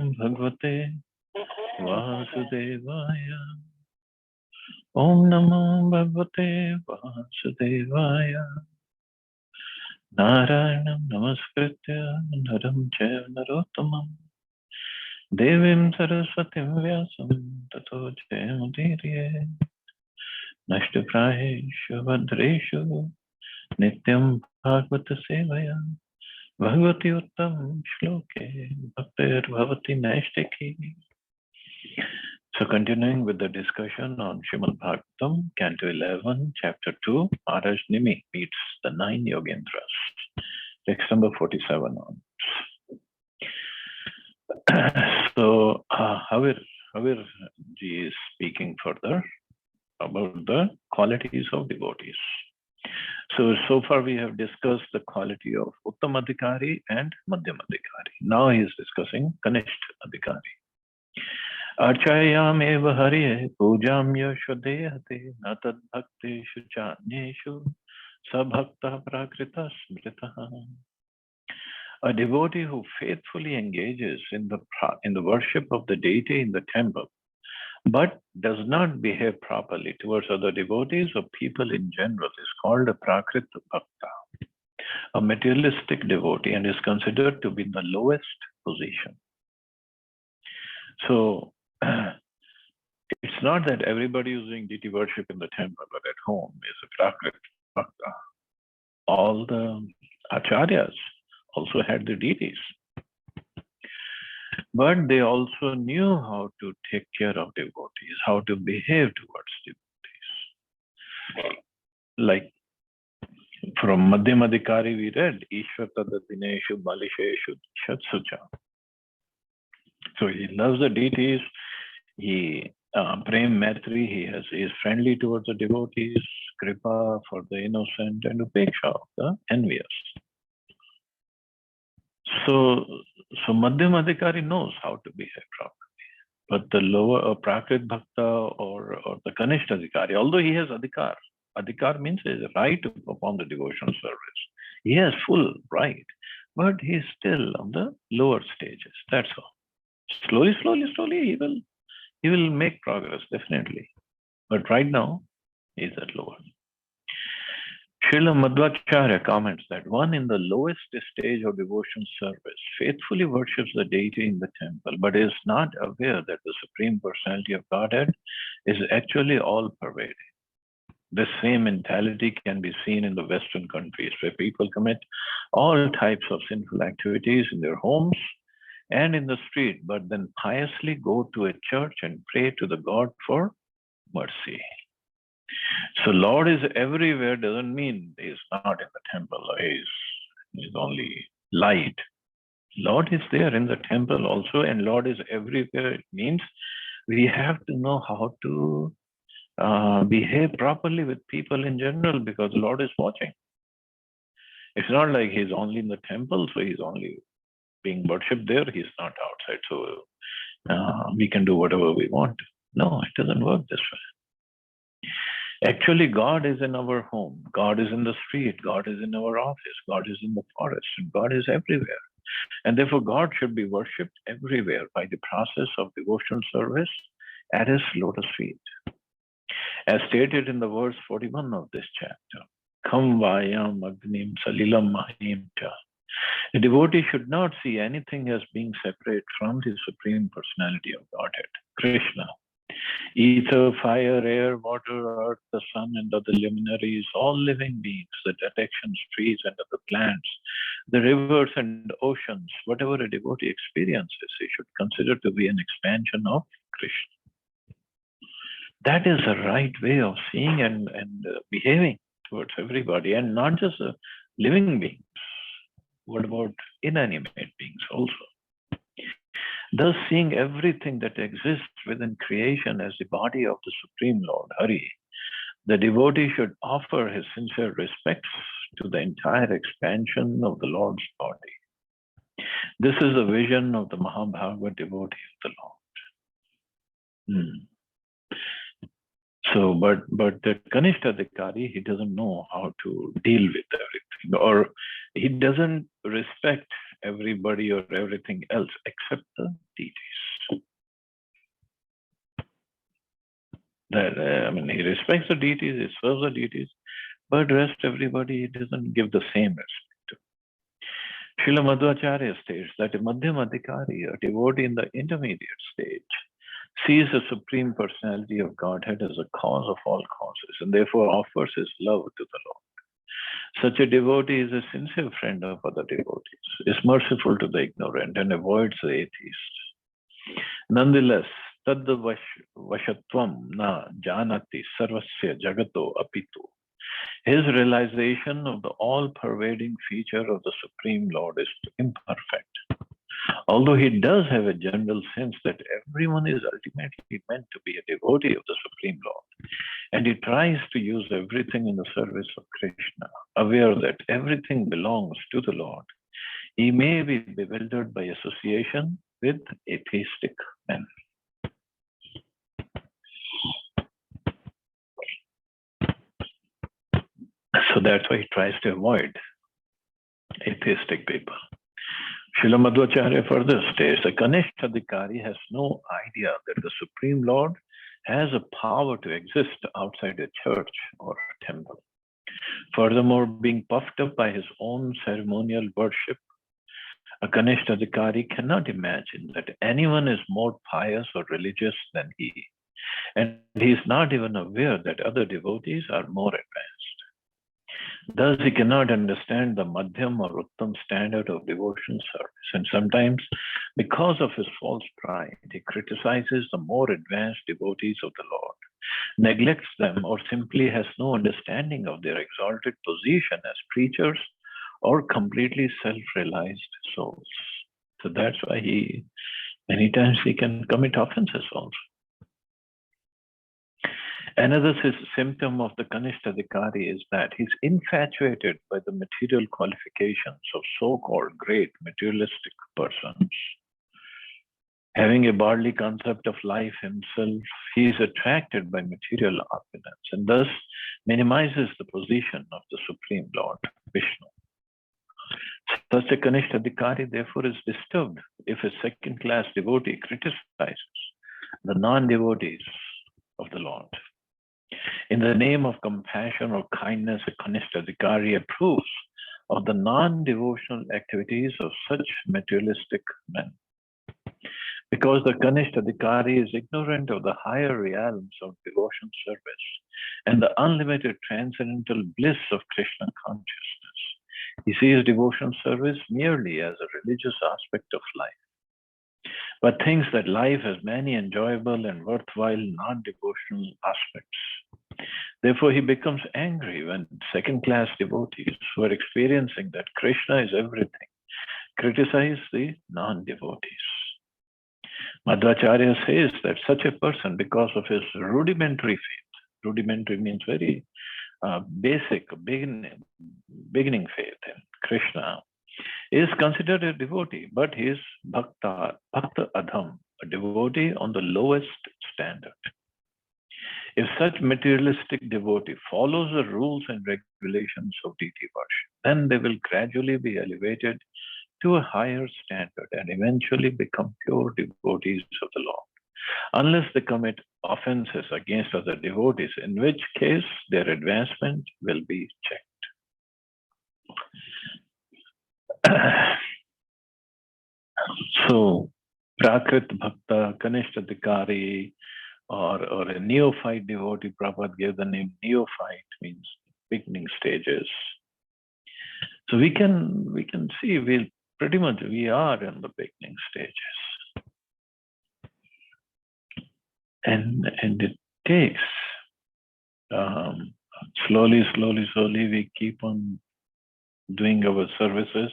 Bhagavate Vasudevaya. Om Namo Bhagavate Vasudevaya. Narayanam Namaskritya Naram Chaiva Narottamam Devim Saraswatim Vyasam Tato Jayamudirye Nashtaprayeshu Bhadreshu Nityam Bhagavata Sevaya Bhagavati Uttam Shloke Bhaktir Bhavati Naishtiki. So continuing with the discussion on Srimad Bhagavatam, Canto 11, Chapter 2, Maharaj Nimi meets the 9 Yogendras. Text number 47 on. So Havir ji is speaking further about the qualities of devotees. So far we have discussed the quality of Uttamadhikari and Madhyamadhikari. Now he is discussing Kanishta Adhikari. Archayam eva hariye pujam yashadeyate natad bhakteshu chanyeshu sabhakta prakrita smritaha. A devotee who faithfully engages in the worship of the deity in the temple, but does not behave properly towards other devotees or people in general, is called a prakrita bhakta, a materialistic devotee, and is considered to be in the lowest position. So it's not that everybody who's doing deity worship in the temple or at home is a prakrita bhakta. All the acharyas also had the deities, but they also knew how to take care of devotees, how to behave towards devotees. Like from Madhyamadhikari we read, Ishwar tadadineshu balisheshu shatsucha. So he loves the deities, he Prem Maitri, he is friendly towards the devotees, Kripa for the innocent, and Upeksha of the envious. So Madhyamadhikari knows how to behave properly. But the lower Prakrit Bhakta or the Kanishta Adhikari, although he has Adhikar means his right to perform the devotional service. He has full right, but he is still on the lower stages. That's all. Slowly, he will make progress, definitely. But right now, he is at lower. Srila Madhvacharya comments that one in the lowest stage of devotion service faithfully worships the deity in the temple, but is not aware that the Supreme Personality of Godhead is actually all-pervading. The same mentality can be seen in the Western countries, where people commit all types of sinful activities in their homes and in the street, but then piously go to a church and pray to the God for mercy. So Lord is everywhere doesn't mean he is not in the temple, or he is only light. Lord is there in the temple also, and Lord is everywhere. It means we have to know how to behave properly with people in general, because Lord is watching. It's not like he's only in the temple, so he's only being worshipped there, he's not outside, so we can do whatever we want. No, it doesn't work this way. Actually, God is in our home, God is in the street, God is in our office, God is in the forest, and God is everywhere. And therefore, God should be worshipped everywhere by the process of devotional service at his lotus feet. As stated in the verse 41 of this chapter, Kham Vayam Agnim Salilam Mahim Cha. A devotee should not see anything as being separate from the Supreme Personality of Godhead, Krishna. Ether, fire, air, water, earth, the sun, and other luminaries, all living beings, the detections, trees, and other plants, the rivers and oceans, whatever a devotee experiences, he should consider to be an expansion of Krishna. That is the right way of seeing and behaving towards everybody, and not just living beings. What about inanimate beings also? Thus, seeing everything that exists within creation as the body of the Supreme Lord, Hari, the devotee should offer his sincere respects to the entire expansion of the Lord's body. This is the vision of the Mahabhagavad devotee of the Lord. So, but the Kanishta Adhikari, he doesn't know how to deal with everything, or he doesn't respect everybody or everything else except the deities. He respects the deities, he serves the deities, but rest everybody he doesn't give the same respect to. Srila Madhvacharya states that a Madhyam Adhikari, a devotee in the intermediate stage, sees the Supreme Personality of Godhead as a cause of all causes and therefore offers his love to the Lord. Such a devotee is a sincere friend of other devotees, is merciful to the ignorant and avoids the atheist. Nonetheless, tad vashatvam na janati sarvasya jagato apitu. His realization of the all-pervading feature of the Supreme Lord is imperfect. Although he does have a general sense that everyone is ultimately meant to be a devotee of the Supreme Lord, and he tries to use everything in the service of Krishna, aware that everything belongs to the Lord, he may be bewildered by association with atheistic men. So that's why he tries to avoid atheistic people. Srila Madhvacharya further states that Kanishta Adhikari has no idea that the Supreme Lord has a power to exist outside a church or a temple. Furthermore, being puffed up by his own ceremonial worship, a Kanishta Adhikari cannot imagine that anyone is more pious or religious than he, and he is not even aware that other devotees are more advanced. Thus, he cannot understand the Madhyam or Uttam standard of devotion service, and sometimes, because of his false pride, he criticizes the more advanced devotees of the Lord, neglects them, or simply has no understanding of their exalted position as preachers or completely self-realized souls. So that's why many times he can commit offenses also. Another symptom of the Kanishta Adhikari is that he's infatuated by the material qualifications of so-called great materialistic persons. Having a bodily concept of life himself, he is attracted by material opulence and thus minimizes the position of the Supreme Lord, Vishnu. Such a Kanishta Adhikari therefore is disturbed if a second-class devotee criticizes the non-devotees of the Lord. In the name of compassion or kindness, a Kanishta Adhikari approves of the non-devotional activities of such materialistic men. Because the Kanishta Adhikari is ignorant of the higher realms of devotion service and the unlimited transcendental bliss of Krishna consciousness, he sees devotion service merely as a religious aspect of life, but thinks that life has many enjoyable and worthwhile non-devotional aspects. Therefore, he becomes angry when second-class devotees who are experiencing that Krishna is everything criticize the non-devotees. Madhvacharya says that such a person, because of his rudimentary faith, rudimentary means very basic, beginning faith in Krishna, is considered a devotee, but he is bhakta adham, a devotee on the lowest standard. If such materialistic devotee follows the rules and regulations of deity worship, then they will gradually be elevated to a higher standard and eventually become pure devotees of the Lord, unless they commit offenses against other devotees, in which case their advancement will be checked. So, Prakrit Bhakta, Kanishta Adhikari, or a neophyte devotee, Prabhupada gave the name neophyte, means beginning stages. So we can see we are in the beginning stages. And it takes slowly we keep on doing our services,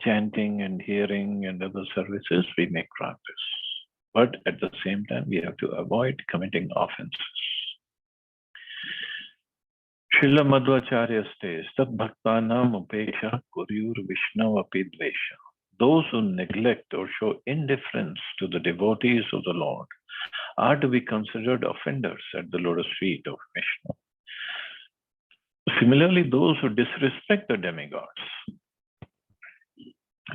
chanting and hearing and other services, we make progress. But at the same time, we have to avoid committing offenses. Srila Madhvacharya states, Tat bhaktanam upeksha kuryur Vishnu api dvesha. Those who neglect or show indifference to the devotees of the Lord are to be considered offenders at the lotus feet of Vishnu. Similarly, those who disrespect the demigods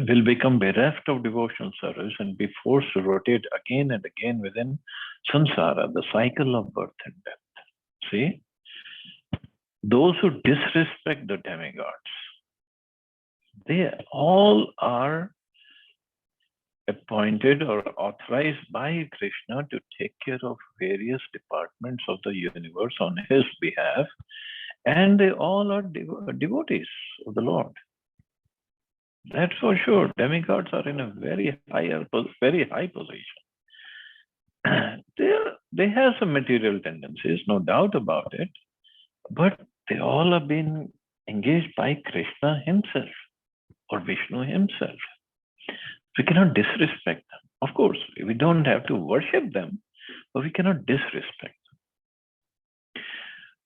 will become bereft of devotional service and be forced to rotate again and again within samsara, the cycle of birth and death. See, those who disrespect the demigods, they all are appointed or authorized by Krishna to take care of various departments of the universe on his behalf, and they all are devotees of the Lord. That's for sure. Demigods are in a very high position. They have some material tendencies, no doubt about it, but they all have been engaged by Krishna himself or Vishnu himself. We cannot disrespect them. Of course, we don't have to worship them, but we cannot disrespect them.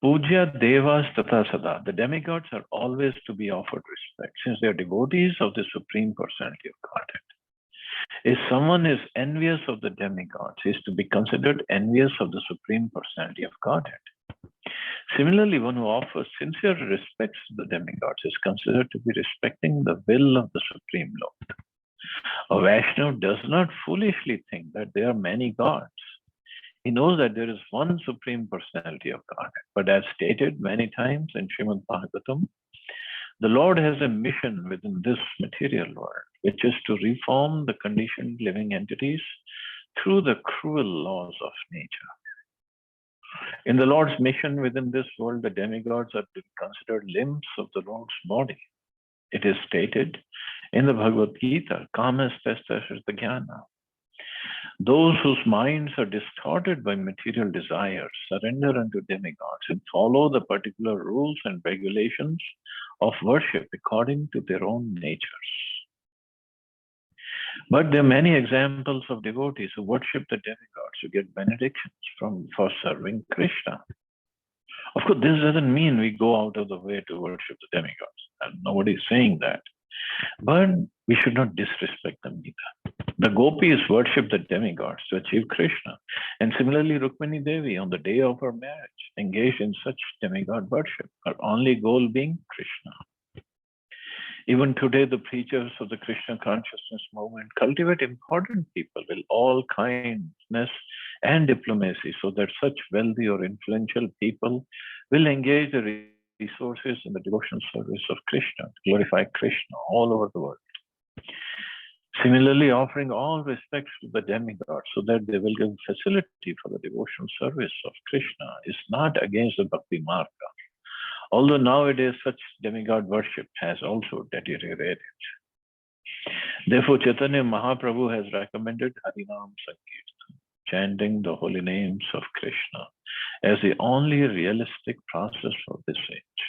Puja Devas Tata Sada. The demigods are always to be offered respect, since they are devotees of the Supreme Personality of Godhead. If someone is envious of the demigods, he is to be considered envious of the Supreme Personality of Godhead. Similarly, one who offers sincere respect to the demigods is considered to be respecting the will of the Supreme Lord. A Vaishnava does not foolishly think that there are many gods. He knows that there is one Supreme Personality of Godhead. But as stated many times in Srimad Bhagavatam, the Lord has a mission within this material world, which is to reform the conditioned living entities through the cruel laws of nature. In the Lord's mission within this world, the demigods are to be considered limbs of the Lord's body. It is stated in the Bhagavad Gita, Kamas Testas the Jnana. Those whose minds are distorted by material desires surrender unto demigods and follow the particular rules and regulations of worship according to their own natures. But there are many examples of devotees who worship the demigods who get benedictions for serving Krishna. Of course, this doesn't mean we go out of the way to worship the demigods. And nobody is saying that. But we should not disrespect them either. The gopis worship the demigods to achieve Krishna. And similarly, Rukmini Devi, on the day of her marriage, engaged in such demigod worship, her only goal being Krishna. Even today, the preachers of the Krishna consciousness movement cultivate important people with all kindness and diplomacy so that such wealthy or influential people will engage the resources in the devotional service of Krishna, to glorify Krishna all over the world. Similarly, offering all respects to the demigods so that they will give facility for the devotional service of Krishna is not against the Bhakti Marga. Although nowadays such demigod worship has also deteriorated. Therefore, Chaitanya Mahaprabhu has recommended Harinam Sankirtan, chanting the holy names of Krishna, as the only realistic process of this age.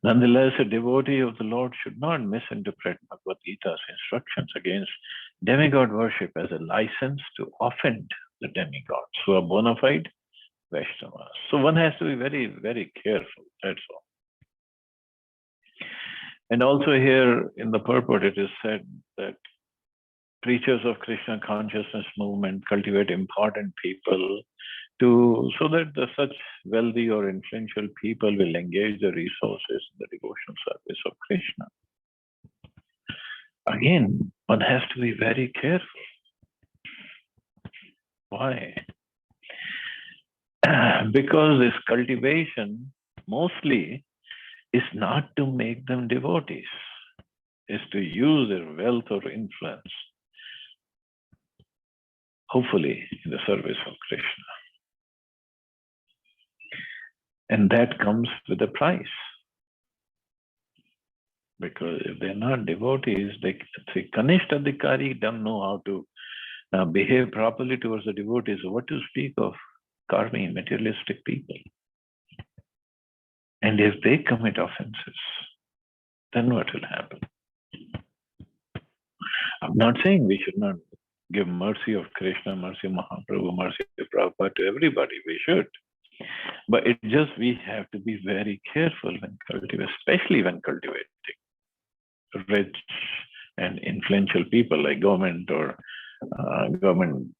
Nonetheless, a devotee of the Lord should not misinterpret Bhagavad Gita's instructions against demigod worship as a license to offend the demigods who are bona fide Vaishnavas. So one has to be very, very careful, that's all. And also here in the purport, it is said that preachers of Krishna consciousness movement cultivate important people so that such wealthy or influential people will engage the resources in the devotional service of Krishna. Again, one has to be very careful. Why? Because this cultivation mostly is not to make them devotees, is to use their wealth or influence, hopefully in the service of Krishna. And that comes with a price. Because if they're not devotees, the Kanishta Adhikari don't know how to behave properly towards the devotees. What to speak of karmi, materialistic people? And if they commit offenses, then what will happen? I'm not saying we should not give mercy of Krishna, mercy of Mahaprabhu, mercy of Prabhupada to everybody. We should. But it just, we have to be very careful when cultivating, especially when cultivating rich and influential people like government or government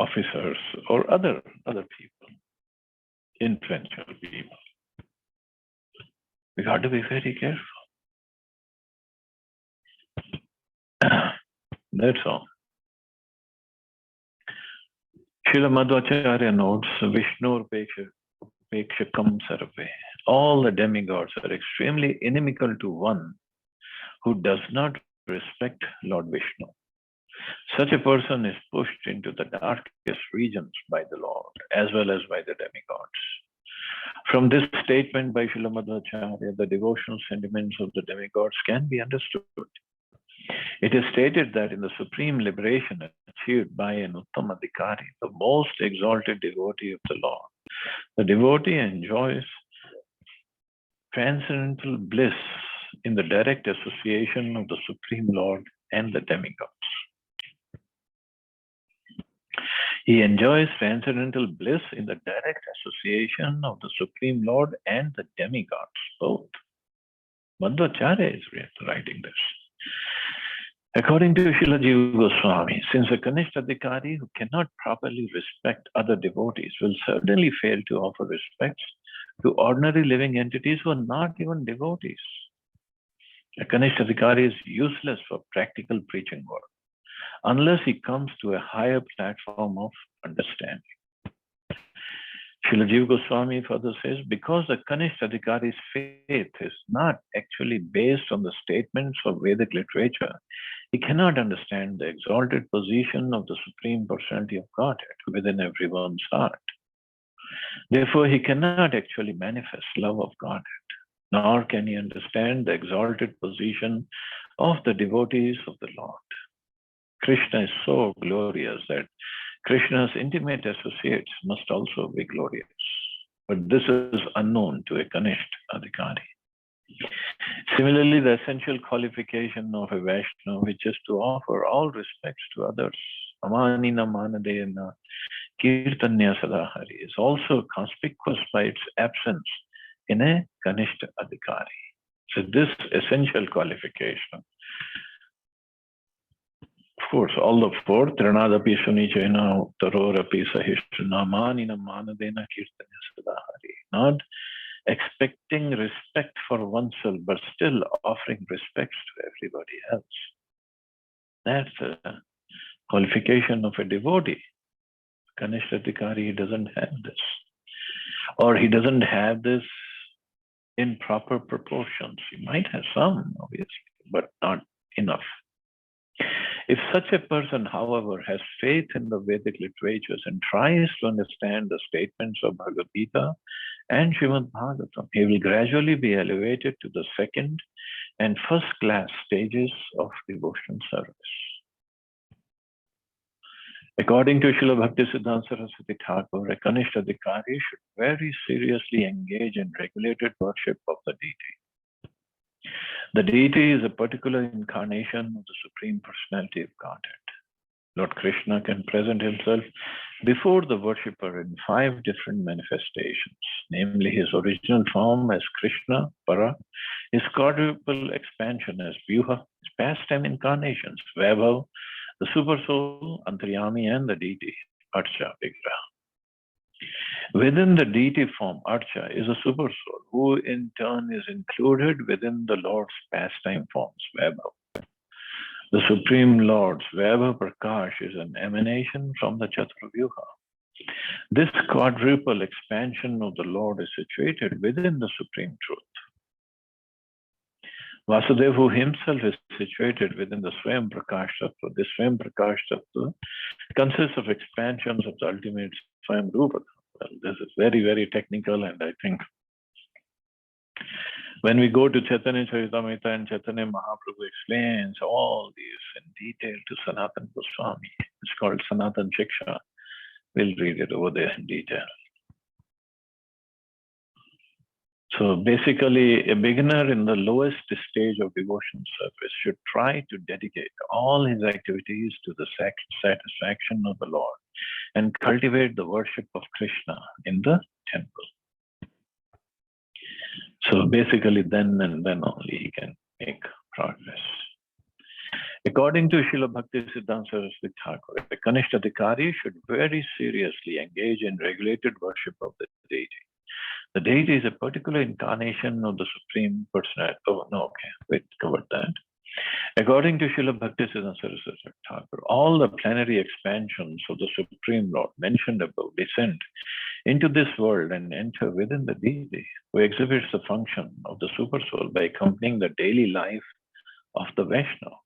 officers or other people, influential people. We got to be very careful. That's all. Srila Madhvacharya notes Vishnu Pekshakam Sarve. All the demigods are extremely inimical to one who does not respect Lord Vishnu. Such a person is pushed into the darkest regions by the Lord as well as by the demigods. From this statement by Srila Madhvacharya, the devotional sentiments of the demigods can be understood. It is stated that in the supreme liberation achieved by an Uttamadhikari, the most exalted devotee of the Lord, the devotee enjoys transcendental bliss in the direct association of the Supreme Lord and the demigods. He enjoys transcendental bliss in the direct association of the Supreme Lord and the demigods, both. Madhvacharya is writing this. According to Srila Jiva Goswami, since a Kanishtadhikari who cannot properly respect other devotees will certainly fail to offer respects to ordinary living entities who are not even devotees. A Kanishtadhikari is useless for practical preaching work unless he comes to a higher platform of understanding. Srila Jiva Goswami further says, because the Kanishtadhikari's faith is not actually based on the statements of Vedic literature, he cannot understand the exalted position of the Supreme Personality of Godhead within everyone's heart. Therefore, he cannot actually manifest love of Godhead, nor can he understand the exalted position of the devotees of the Lord. Krishna is so glorious that Krishna's intimate associates must also be glorious. But this is unknown to a Kanishtadhikari. Similarly, the essential qualification of a Vaishnava is just to offer all respects to others. Amanina manadena kirtanya sadahari is also conspicuous by its absence in a Kanishtadhikari. So this essential qualification, of course, all the four, Trinadapi Sunichena, Tarorapi Sahishna, Manina Manadena Kirtanya Sadahari. Not expecting respect for oneself, but still offering respects to everybody else. That's a qualification of a devotee. Kanishtadhikari doesn't have this. Or he doesn't have this in proper proportions. He might have some, obviously, but not enough. If such a person, however, has faith in the Vedic literatures and tries to understand the statements of Bhagavad Gita and Srimad Bhagavatam, he will gradually be elevated to the second and first class stages of devotional service. According to Srila Bhaktisiddhanta Saraswati Thakur, a Kanishtadhikari should very seriously engage in regulated worship of the deity. The deity is a particular incarnation of the Supreme Personality of Godhead. Lord Krishna can present himself before the worshipper in 5 different manifestations, namely his original form as Krishna, Para, his quadruple expansion as Vyuha, his pastime incarnations, Vaibhav, the Super Soul, Antaryami, and the deity, Archa, Vigraha. Within the deity form, Archa is a Super Soul, who in turn is included within the Lord's pastime forms, Vaibhav. The Supreme Lord's Vaibhav Prakash is an emanation from the Chaturvyuha. This quadruple expansion of the Lord is situated within the Supreme Truth. Vasudeva, who himself is situated within the Swayam Prakash Tattva. This Swayam Prakash Tattva consists of expansions of the ultimate Swayam Rupa. Well, this is very, very technical, and I think when we go to Chaitanya Charitamrita and Chaitanya Mahaprabhu explains all these in detail to Sanatana Goswami, it's called Sanatana Shiksha. We'll read it over there in detail. So basically, a beginner in the lowest stage of devotion service should try to dedicate all his activities to the satisfaction of the Lord and cultivate the worship of Krishna in the temple. So basically, then and then only he can make progress. According to Srila Bhaktisiddhanta Saraswati Thakur, a Kanishtadhikari should very seriously engage in regulated worship of the deity. The deity is a particular incarnation of the Supreme Personality. Oh, no, okay, wait, covered that. According to Srila Bhaktisiddhanta Saraswati Thakur, all the plenary expansions of the Supreme Lord mentioned above descend into this world and enter within the deity, who exhibits the function of the Supersoul by accompanying the daily life of the Vaishnava.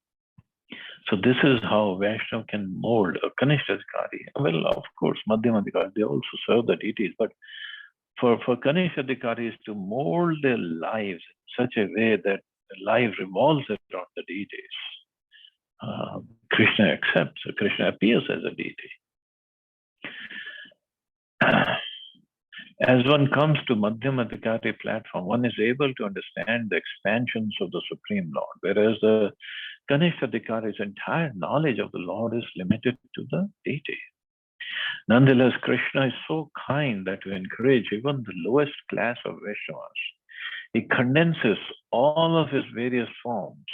So this is how Vaishnava can mold a Kanishadhikari. Well, of course, Madhyamadhikari, they also serve the deities, but for Kanishadhikaris to mold their lives in such a way that the life revolves around the deities, Krishna accepts, Krishna appears as a deity. As one comes to Madhyamadhikari platform, one is able to understand the expansions of the Supreme Lord, whereas the Kanishadhikari's entire knowledge of the Lord is limited to the deity. Nonetheless, Krishna is so kind that to encourage even the lowest class of Vaishnavas, he condenses all of his various forms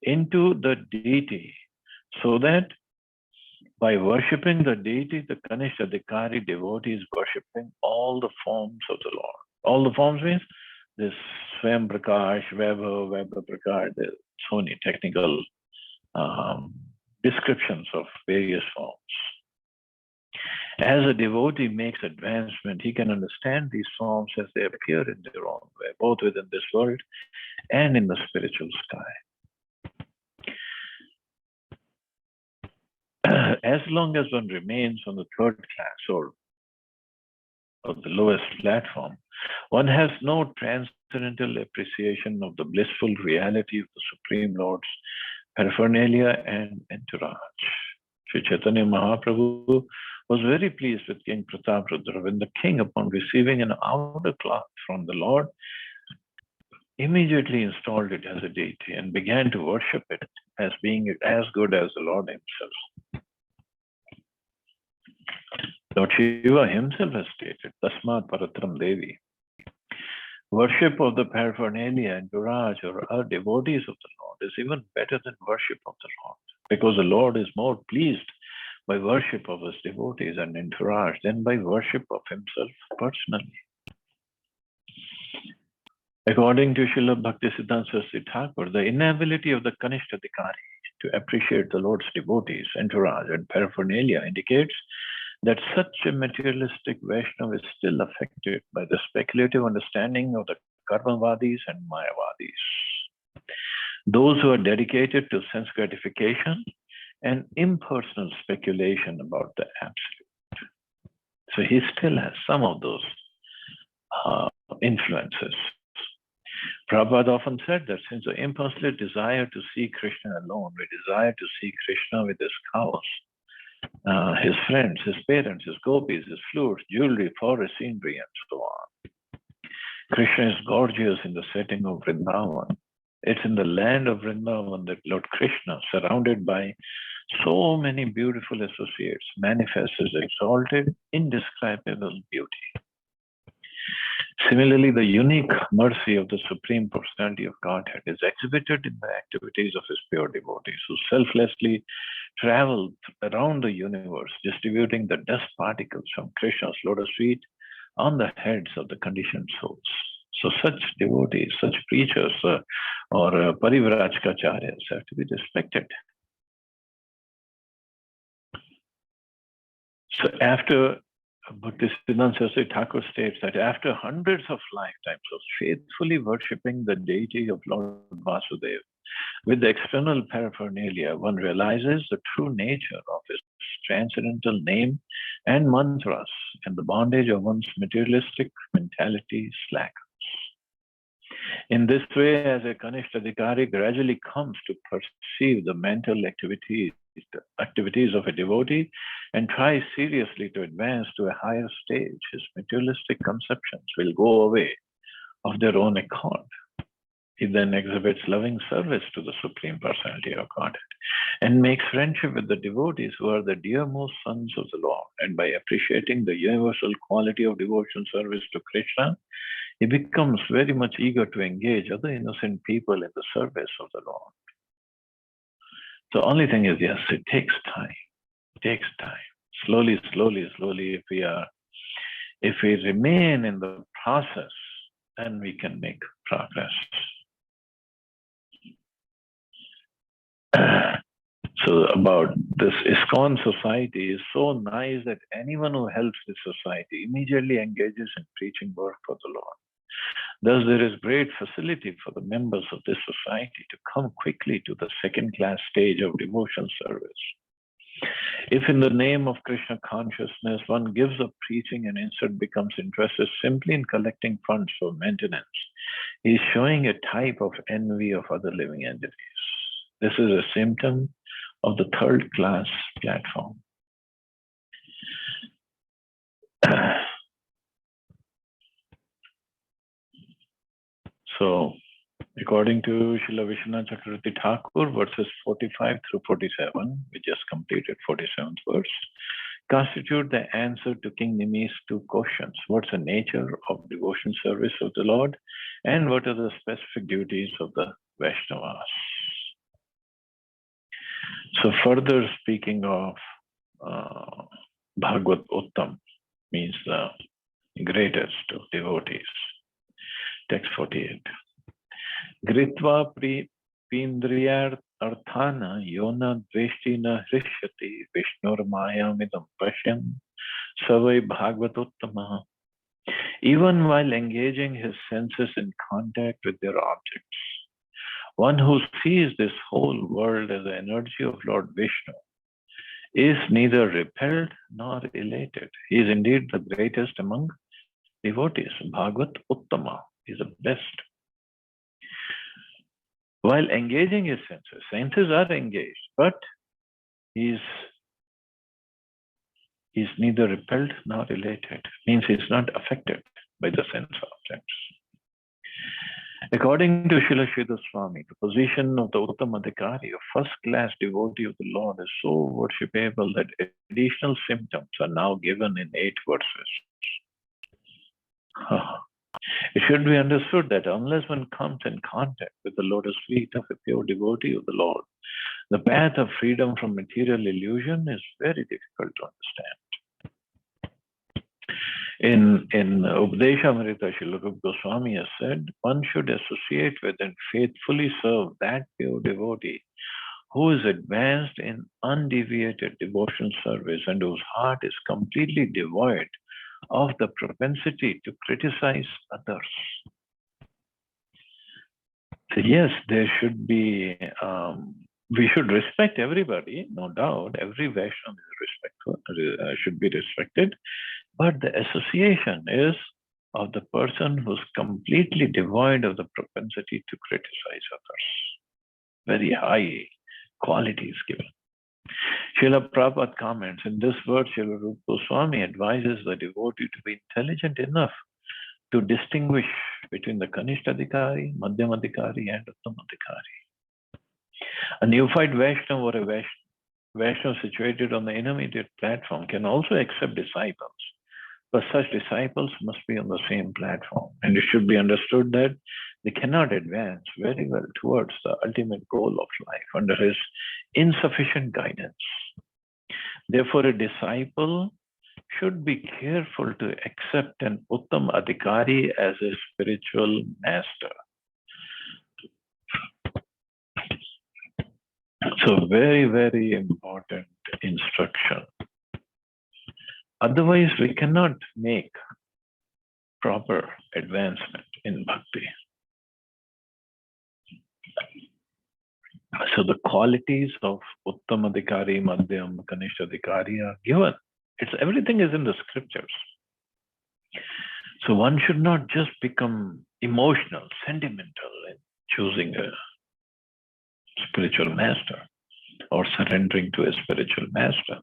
into the deity, so that by worshipping the deity, the Kanishadhikari devotee is worshipping all the forms of the Lord. All the forms means this Swayam Prakash, Vaibhav Prakash, there's so many technical descriptions of various forms. As a devotee makes advancement, he can understand these forms as they appear in their own way, both within this world and in the spiritual sky. As long as one remains on the third class or the lowest platform, one has no transcendental appreciation of the blissful reality of the Supreme Lord's paraphernalia and entourage. Sri Chaitanya Mahaprabhu was very pleased with King Prataprudra when the king, upon receiving an outer cloth from the Lord, immediately installed it as a deity and began to worship it as being as good as the Lord himself. Lord Shiva himself has stated, Tasmat Paratram Devi. Worship of the paraphernalia and entourage or other devotees of the Lord is even better than worship of the Lord, because the Lord is more pleased by worship of his devotees and entourage than by worship of himself personally. According to Srila Bhaktisiddhanta Saraswati Thakur, the inability of the Kanishadhikari to appreciate the Lord's devotees, entourage, and paraphernalia indicates that such a materialistic Vaishnava is still affected by the speculative understanding of the Karmavadis and Mayavadis. Those who are dedicated to sense gratification and impersonal speculation about the absolute. So he still has some of those influences. Prabhupada often said that since the impulsive desire to see Krishna alone, we desire to see Krishna with his cows, his friends, his parents, his gopis, his flutes, jewelry, forest scenery, and so on. Krishna is gorgeous in the setting of Vrindavan. It's in the land of Vrindavan that Lord Krishna, surrounded by so many beautiful associates, manifests his exalted, indescribable beauty. Similarly, the unique mercy of the Supreme Personality of Godhead is exhibited in the activities of his pure devotees, who selflessly travel around the universe, distributing the dust particles from Krishna's lotus feet on the heads of the conditioned souls. So such devotees, such preachers or Parivrajkacharyas have to be respected. So after Bhaktisiddhanta Saraswati Thakur states that after hundreds of lifetimes of faithfully worshipping the deity of Lord Vasudeva with the external paraphernalia, one realizes the true nature of his transcendental name and mantras, and the bondage of one's materialistic mentality slackens. In this way, as a Kanishadhikari gradually comes to perceive the mental activities of a devotee and tries seriously to advance to a higher stage, his materialistic conceptions will go away of their own accord. He then exhibits loving service to the Supreme Personality of Godhead and makes friendship with the devotees who are the dearmost sons of the Lord. And by appreciating the universal quality of devotional service to Krishna, he becomes very much eager to engage other innocent people in the service of the Lord. The only thing is, yes, it takes time. It takes time. Slowly, if we remain in the process, then we can make progress. So about this ISKCON society is so nice that anyone who helps this society immediately engages in preaching work for the Lord. Thus, there is great facility for the members of this society to come quickly to the second-class stage of devotion service. If in the name of Krishna consciousness one gives up preaching and instead becomes interested simply in collecting funds for maintenance, he is showing a type of envy of other living entities. This is a symptom of the third-class platform. So, according to Srila Vishwanath Chakravarti Thakur, verses 45 through 47, we just completed 47th verse, constitute the answer to King Nimi's two questions. What's the nature of devotion service of the Lord? And what are the specific duties of the Vaishnavas? So further speaking of Bhagavad Uttam, means the greatest of devotees. Text 48. Gritva pindriyar arthana yona dveshtina hrishyati vishnur mayamidam pashyam savai Bhagavad Uttama. Even while engaging his senses in contact with their objects, one who sees this whole world as the energy of Lord Vishnu is neither repelled nor elated. He is indeed the greatest among devotees. Bhagavad Uttama is the best. While engaging his senses are engaged, but he's neither repelled nor elated. Means he's not affected by the sense objects. According to Srila Sridhar Swami, the position of the Uttamadhikari, a first-class devotee of the Lord, is so worshipable that additional symptoms are now given in 8 verses. It should be understood that unless one comes in contact with the lotus feet of a pure devotee of the Lord, the path of freedom from material illusion is very difficult to understand. In Upadeshamrita, Srila Rupa Goswami has said, one should associate with and faithfully serve that pure devotee who is advanced in undeviated devotion service and whose heart is completely devoid of the propensity to criticize others. So yes, there should be, we should respect everybody, no doubt. Every Vaishnava should be respected. But the association is of the person who's completely devoid of the propensity to criticize others. Very high quality is given. Srila Prabhupada comments, in this verse, Srila Rupa Goswami advises the devotee to be intelligent enough to distinguish between the Kanishtadhikari, Madhyamadhikari, and Uttamadhikari. A neophyte Vaishnava or a Vaishnava situated on the intermediate platform can also accept disciples, but such disciples must be on the same platform. And it should be understood that they cannot advance very well towards the ultimate goal of life under his insufficient guidance. Therefore, a disciple should be careful to accept an Uttam Adhikari as a spiritual master. So very, very important instruction. Otherwise, we cannot make proper advancement in bhakti. So the qualities of Uttamadhikari, Madhyam, Kanishtadhikari are given. Everything is in the scriptures. So one should not just become emotional, sentimental in choosing a spiritual master or surrendering to a spiritual master.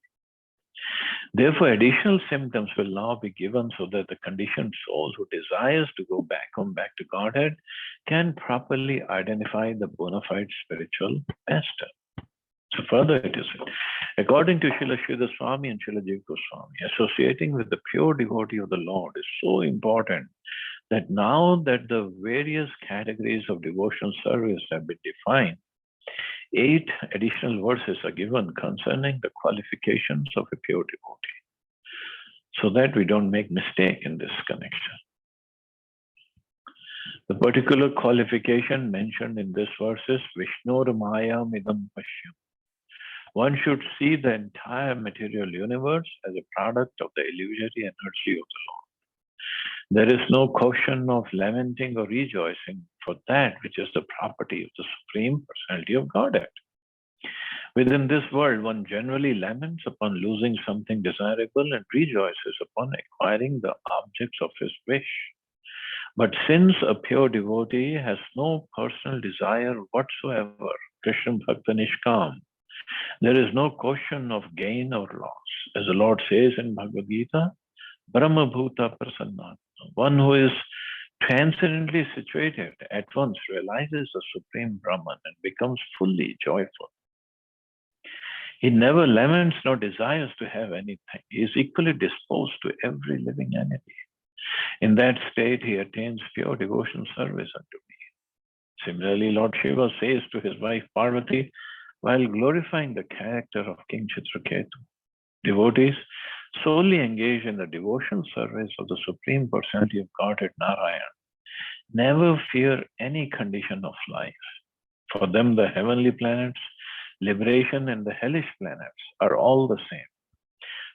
Therefore, additional symptoms will now be given so that the conditioned soul who desires to go back home, back to Godhead, can properly identify the bona fide spiritual master. So further it is said, according to Srila Sridhar Swami and Srila Jiva Goswami, associating with the pure devotee of the Lord is so important that now that the various categories of devotional service have been defined, 8 additional verses are given concerning the qualifications of a pure devotee, so that we don't make mistake in this connection. The particular qualification mentioned in this verse is Vishnur Mayam Idam Pashyam. One should see the entire material universe as a product of the illusory energy of the Lord. There is no caution of lamenting or rejoicing for that which is the property of the Supreme Personality of Godhead. Within this world, one generally laments upon losing something desirable and rejoices upon acquiring the objects of his wish. But since a pure devotee has no personal desire whatsoever, Krishna Bhakta Nishkam, there is no question of gain or loss. As the Lord says in Bhagavad Gita, Brahma Bhuta Prasanna, one who is transcendently situated at once realizes the Supreme Brahman and becomes fully joyful. He never laments nor desires to have anything. He is equally disposed to every living entity. In that state, he attains pure devotion service unto me. Similarly, Lord Shiva says to his wife Parvati, while glorifying the character of King Chitraketu, devotees solely engage in the devotion service of the Supreme Personality of Godhead Narayan never fear any condition of life. For them, the heavenly planets, liberation, and the hellish planets are all the same.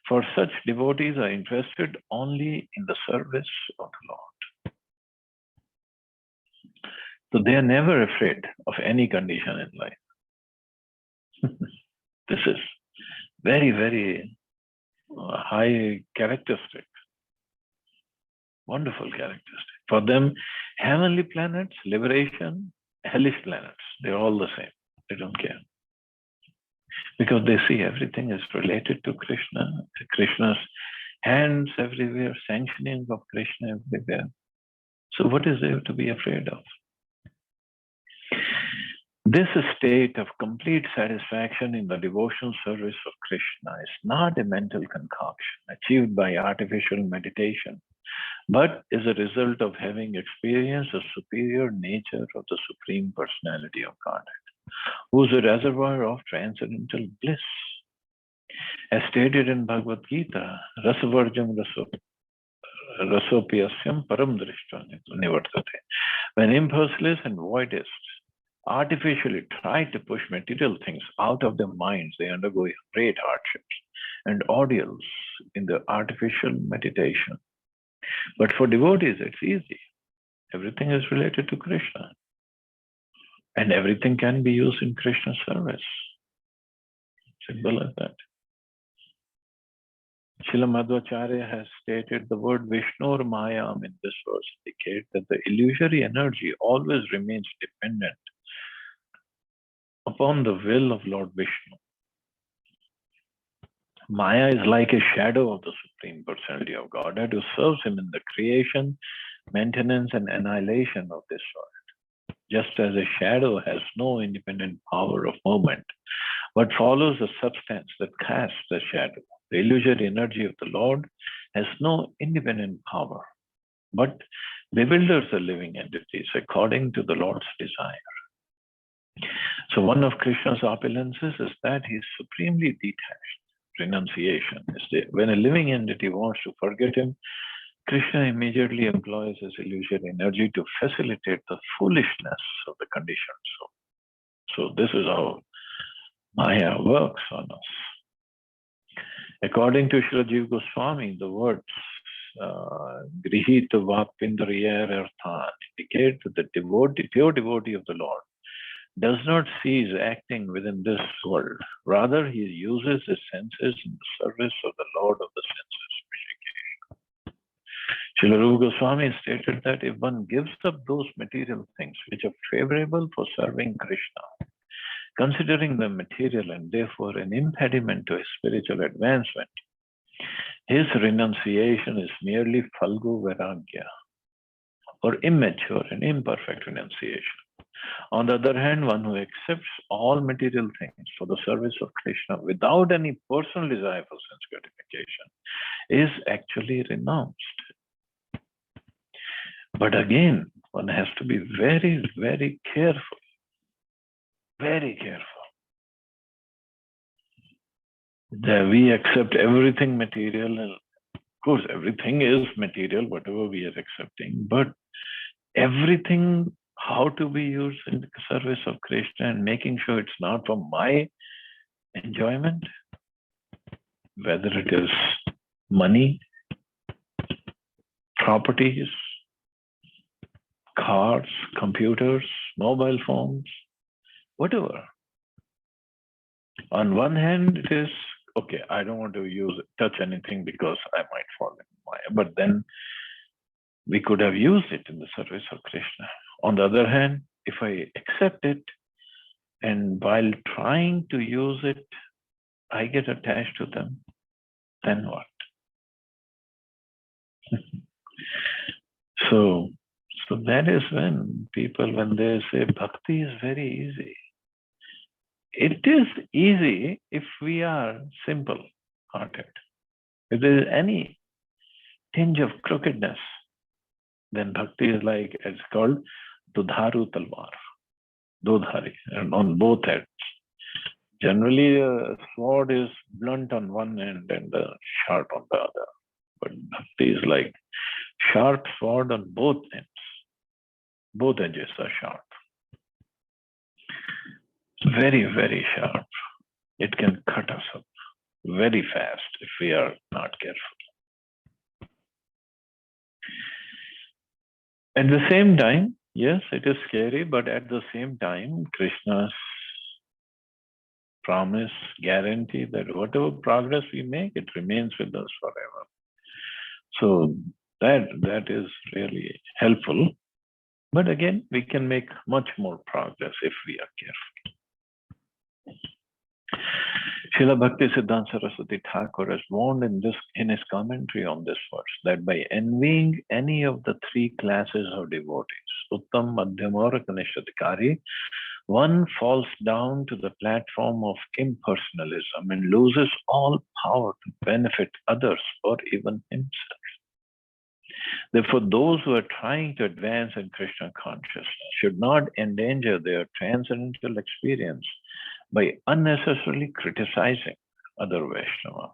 For such devotees are interested only in the service of the Lord. So they are never afraid of any condition in life. This is very, very high characteristic. Wonderful characteristic. For them, heavenly planets, liberation, hellish planets, they're all the same. They don't care. Because they see everything is related to Krishna, Krishna's hands everywhere, sanctioning of Krishna everywhere. So what is there to be afraid of? This state of complete satisfaction in the devotional service of Krishna is not a mental concoction achieved by artificial meditation, but is a result of having experienced the superior nature of the Supreme Personality of Godhead, who is a reservoir of transcendental bliss. As stated in Bhagavad Gita, Rasavarjam Rasopyasyam Param Drishta Nivartate. When impulseless and voidists artificially try to push material things out of their minds, they undergo great hardships and ordeals in the artificial meditation. But for devotees, it's easy. Everything is related to Krishna. And everything can be used in Krishna's service. Simple as that. Srila Madhvacharya has stated the word Vishnur Mayam in this verse indicates that the illusory energy always remains dependent upon the will of Lord Vishnu. Maya is like a shadow of the Supreme Personality of Godhead who serves him in the creation, maintenance, and annihilation of this world. Just as a shadow has no independent power of movement, but follows the substance that casts the shadow, the illusory energy of the Lord has no independent power, but bewilders the living entities according to the Lord's desire. So one of Krishna's opulences is that he is supremely detached. Renunciation is when a living entity wants to forget him, Krishna immediately employs his illusory energy to facilitate the foolishness of the conditioned soul. So this is how Maya works on us. According to Srila Jiva Goswami, the words Grihita Vapindriya Arthan indicate that the pure devotee of the Lord does not cease acting within this world. Rather, he uses his senses in the service of the Lord of the senses. Srila Rupa Goswami stated that if one gives up those material things which are favorable for serving Krishna, considering them material and therefore an impediment to his spiritual advancement, his renunciation is merely Falgu Vairagya, or immature and imperfect renunciation. On the other hand, one who accepts all material things for the service of Krishna without any personal desire for sense gratification is actually renounced. But again, one has to be very, very careful. Very careful. That we accept everything material. And of course, everything is material, whatever we are accepting. But everything how to be used in the service of Krishna and making sure it's not for my enjoyment, whether it is money, properties, cars, computers, mobile phones, whatever. On one hand, it is okay. I don't want to touch anything because I might fall in Maya. But then we could have used it in the service of Krishna. On the other hand, if I accept it, and while trying to use it, I get attached to them, then what? So that is when people, when they say bhakti is very easy. It is easy if we are simple-hearted. If there is any tinge of crookedness, then bhakti is like, it's called Dudharu Talwar, Dodhari, and on both ends. Generally, a sword is blunt on one end and sharp on the other. But bhakti is like sharp sword on both ends. Both edges are sharp. Very, very sharp. It can cut us up very fast if we are not careful. At the same time, yes, it is scary, but at the same time, Krishna's promise, guarantee that whatever progress we make, it remains with us forever. So that is really helpful. But again, we can make much more progress if we are careful. Srila Bhakti Siddhanta Saraswati Thakur has warned in his commentary on this verse that by envying any of the three classes of devotees, Uttam, Madhyam, or Kanishadikari, one falls down to the platform of impersonalism and loses all power to benefit others or even himself. Therefore, those who are trying to advance in Krishna consciousness should not endanger their transcendental experience by unnecessarily criticizing other Vaishnavas.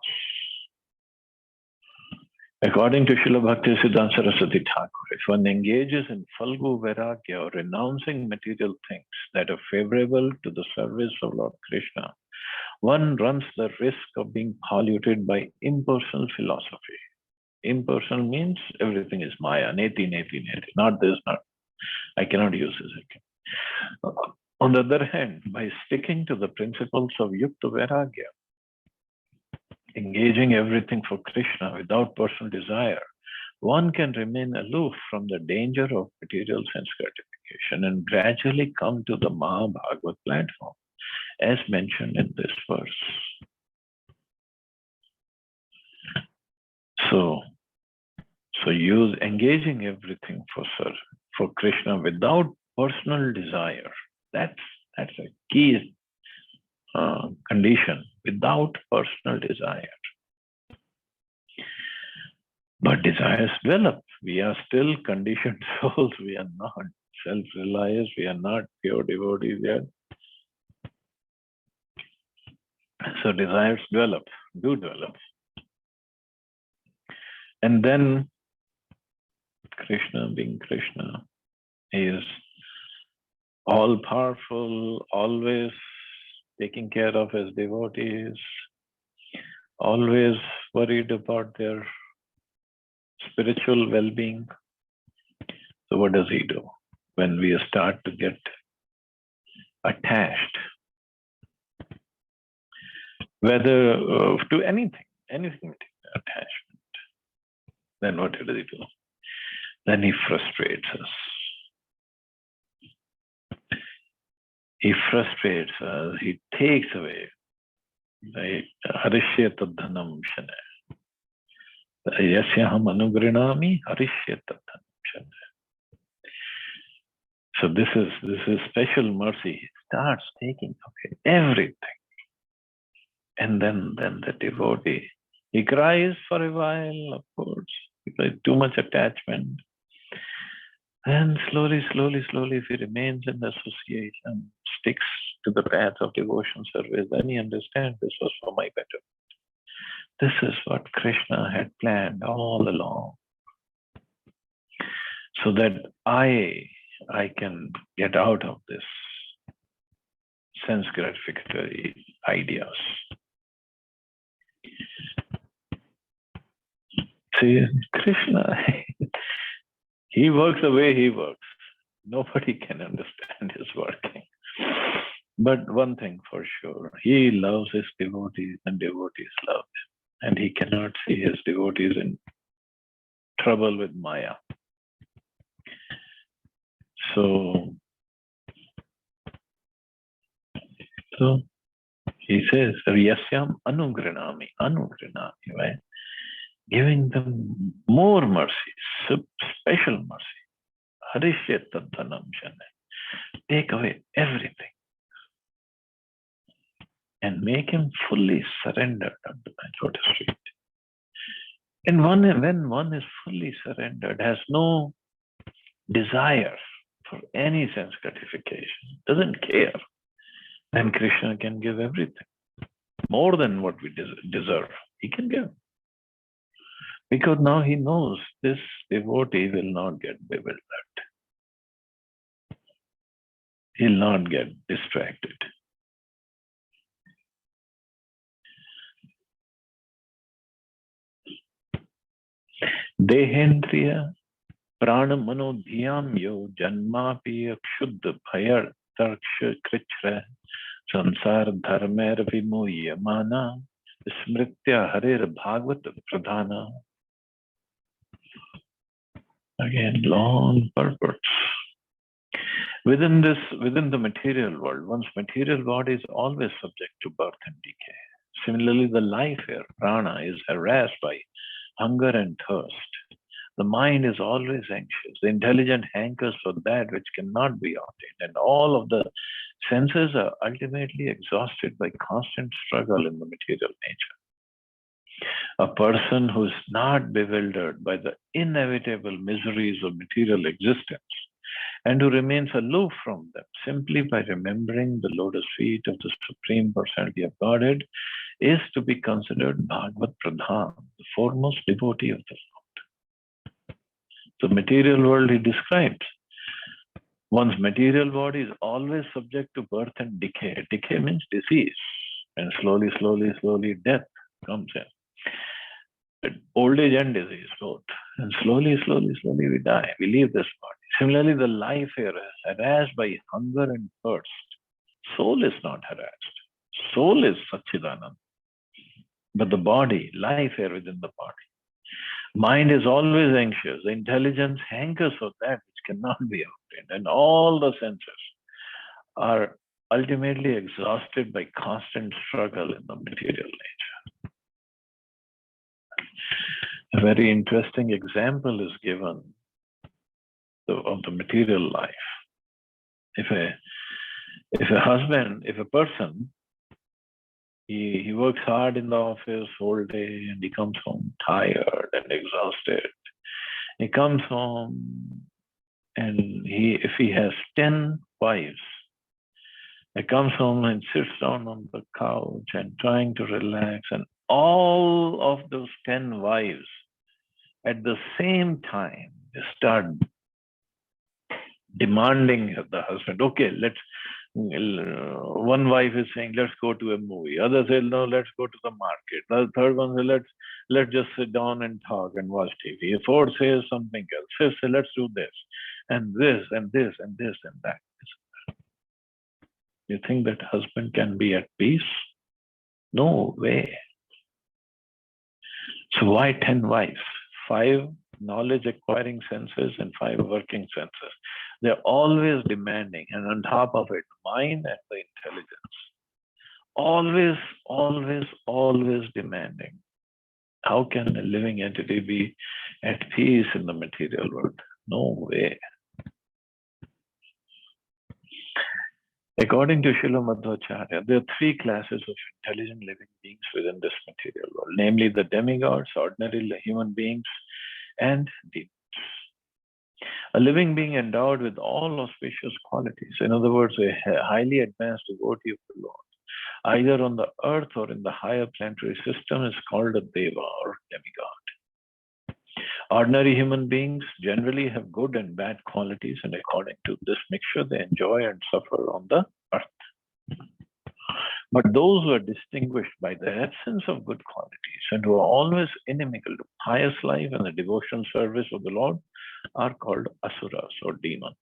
According to Srila Bhakti Siddhanta Saraswati Thakur, if one engages in Falgu Vairagya or renouncing material things that are favorable to the service of Lord Krishna, one runs the risk of being polluted by impersonal philosophy. Impersonal means everything is Maya, neti, neti, neti, not this, not, I cannot use this again. On the other hand, by sticking to the principles of Yukta Vairagya, engaging everything for Krishna without personal desire, one can remain aloof from the danger of material sense gratification and gradually come to the Mahabhagavad platform, as mentioned in this verse. So engaging everything for Krishna without personal desire. That's a key condition, without personal desire. But desires develop. We are still conditioned souls. We are not self-reliant. We are not pure devotees yet. So desires do develop. And then Krishna, being Krishna, is all-powerful, always taking care of his devotees, always worried about their spiritual well-being. So what does he do? When we start to get attached, whether to anything attachment, then what does he do? Then he frustrates us. He frustrates us. He takes away. Harishyata dhanam shane. Yasyaham anugrinami harishyata dhanam shane. So this is special mercy. He starts taking away everything. And then the devotee, he cries for a while, of course, because too much attachment. And slowly, if he remains in the association, sticks to the path of devotion service, then he understands this was for my betterment. This is what Krishna had planned all along. so that I can get out of this sense gratificatory ideas. See, Krishna, he works the way he works. Nobody can understand his working. But one thing for sure, he loves his devotees and devotees love him. And he cannot see his devotees in trouble with Maya. So he says, Yasyam anugrinami, right? Giving them more mercy, special mercy. Harishyatantanam shane. Take away everything and make him fully surrendered unto my lotus feet. And when one is fully surrendered, has no desire for any sense gratification, doesn't care, then Krishna can give everything. More than what we deserve, he can give. Because now he knows this devotee will not get bewildered. He'll not get distracted. Dehendriya prana mano dhyam yo janmapi akshuddha bhayar tarksha krichra sansar dharmer vimuya mana smritya harir bhagavat pradhana. Again, long purport. Within the material world, one's material body is always subject to birth and decay. Similarly, the life here, prana, is harassed by hunger and thirst. The mind is always anxious. The intelligent hankers for that which cannot be obtained. And all of the senses are ultimately exhausted by constant struggle in the material nature. A person who is not bewildered by the inevitable miseries of material existence and who remains aloof from them simply by remembering the lotus feet of the Supreme Personality of Godhead is to be considered Bhagavat Pradhan, the foremost devotee of the Lord. The material world he describes. One's material body is always subject to birth and decay. Decay means disease. And slowly, death comes in. But old age and disease both. And slowly we die. We leave this body. Similarly, the life here is harassed by hunger and thirst. Soul is not harassed. Soul is Satchidananda. But the body, life here within the body. Mind is always anxious. The intelligence hankers for that which cannot be obtained. And all the senses are ultimately exhausted by constant struggle in the material nature. A very interesting example is given of the material life. If a person, he works hard in the office all day and he comes home tired and exhausted. He comes home and if he has 10 wives, he comes home and sits down on the couch and trying to relax, and all of those 10 wives at the same time start demanding the husband, okay, one wife is saying, let's go to a movie. Other says, no, let's go to the market. The third one says, let's just sit down and talk and watch TV. A fourth says something else. Fifth says, let's do this and this and this and this and that. You think that husband can be at peace? No way. So why 10 wives? 5 knowledge acquiring senses and 5 working senses. They're always demanding, and on top of it, mind and the intelligence. Always demanding. How can a living entity be at peace in the material world? No way. According to Srila Madhvacharya, there are 3 classes of intelligent living beings within this material world, namely the demigods, ordinary human beings, and demons. A living being endowed with all auspicious qualities, in other words, a highly advanced devotee of the Lord, either on the earth or in the higher planetary system, is called a deva or demigod. Ordinary human beings generally have good and bad qualities, and according to this mixture, they enjoy and suffer on the earth. But those who are distinguished by the absence of good qualities and who are always inimical to pious life and the devotional service of the Lord are called asuras or demons.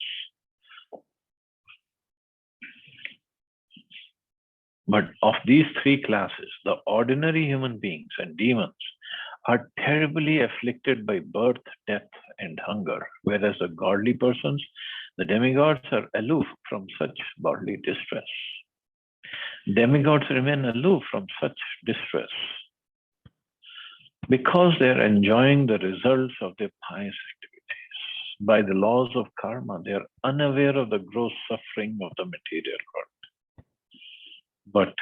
But of these three classes, the ordinary human beings and demons are terribly afflicted by birth, death, and hunger, whereas the godly persons, the demigods, are aloof from such bodily distress. Demigods remain aloof from such distress because they are enjoying the results of their pious activities. By the laws of karma, they are unaware of the gross suffering of the material world. But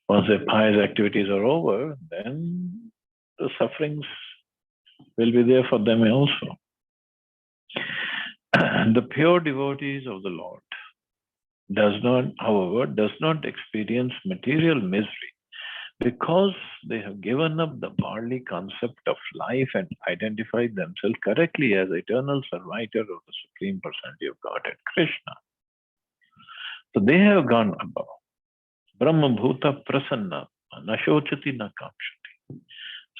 once their pious activities are over, then the sufferings will be there for them also. The pure devotees of the Lord however, does not experience material misery because they have given up the worldly concept of life and identified themselves correctly as eternal servitor of the Supreme Personality of Godhead, Krishna. So they have gone above. Brahma Bhuta Prasanna, Nashochati na Kamshati.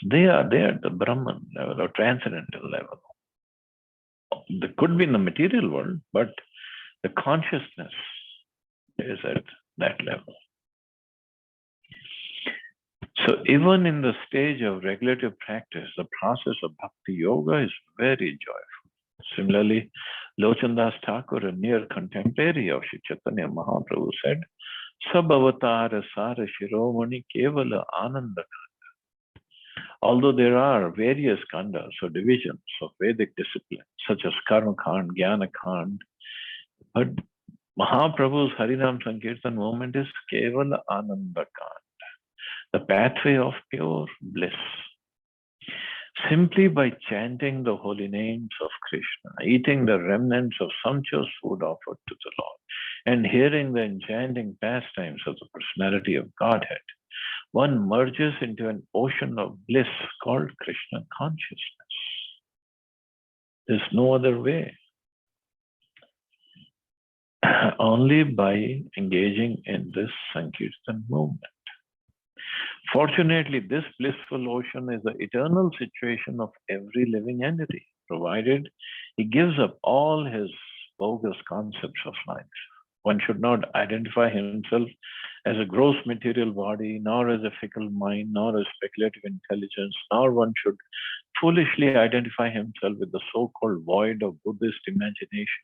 They are there at the Brahman level or transcendental level. They could be in the material world, but the consciousness is at that level. So even in the stage of regulative practice, the process of Bhakti Yoga is very joyful. Similarly, Lochan Das Thakur, a near contemporary of Sri Chaitanya Mahaprabhu, said, Sab avatara sara shiromani kevala ananda kanda. Although there are various kandas or divisions of Vedic discipline, such as Karma Kand, Jnana Kand, but Mahaprabhu's Harinam Sankirtan movement is kevala ananda kanda, the pathway of pure bliss. Simply by chanting the holy names of Krishna, eating the remnants of sumptuous food offered to the Lord, and hearing the enchanting pastimes of the personality of Godhead, one merges into an ocean of bliss called Krishna consciousness. There's no other way. Only by engaging in this Sankirtan movement. Fortunately, this blissful ocean is the eternal situation of every living entity, provided he gives up all his bogus concepts of life. One should not identify himself as a gross material body, nor as a fickle mind, nor as speculative intelligence, nor one should foolishly identify himself with the so-called void of Buddhist imagination.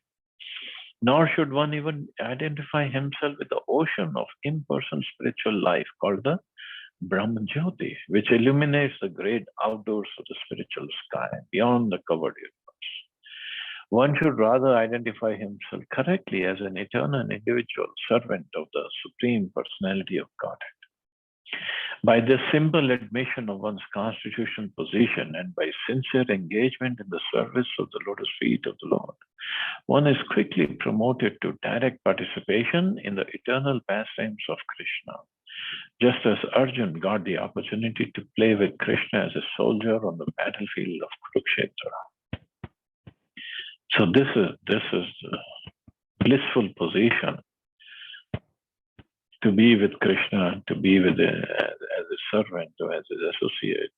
Nor should one even identify himself with the ocean of impersonal spiritual life called the Brahman Jyoti, which illuminates the great outdoors of the spiritual sky beyond the covered universe. One should rather identify himself correctly as an eternal individual servant of the Supreme Personality of Godhead. By this simple admission of one's constitutional position and by sincere engagement in the service of the lotus feet of the Lord, one is quickly promoted to direct participation in the eternal pastimes of Krishna, just as Arjun got the opportunity to play with Krishna as a soldier on the battlefield of Kurukshetra. So this is the blissful position to be with Krishna, to be with as a servant or as his associate.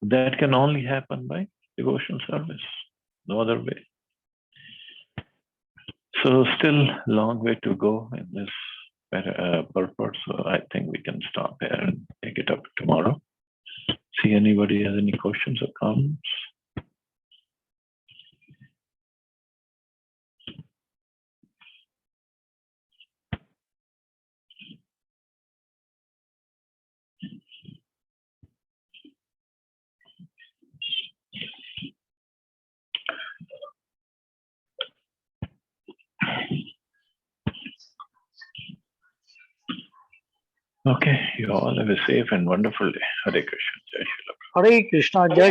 That can only happen by devotional service, no other way. So still a long way to go in this purport, so I think we can stop here and take it up tomorrow. See anybody has any questions or comments? Okay, you all have a safe and wonderful day. Hare Krishna. Jai Shri Krishna. Hare Krishna. Jai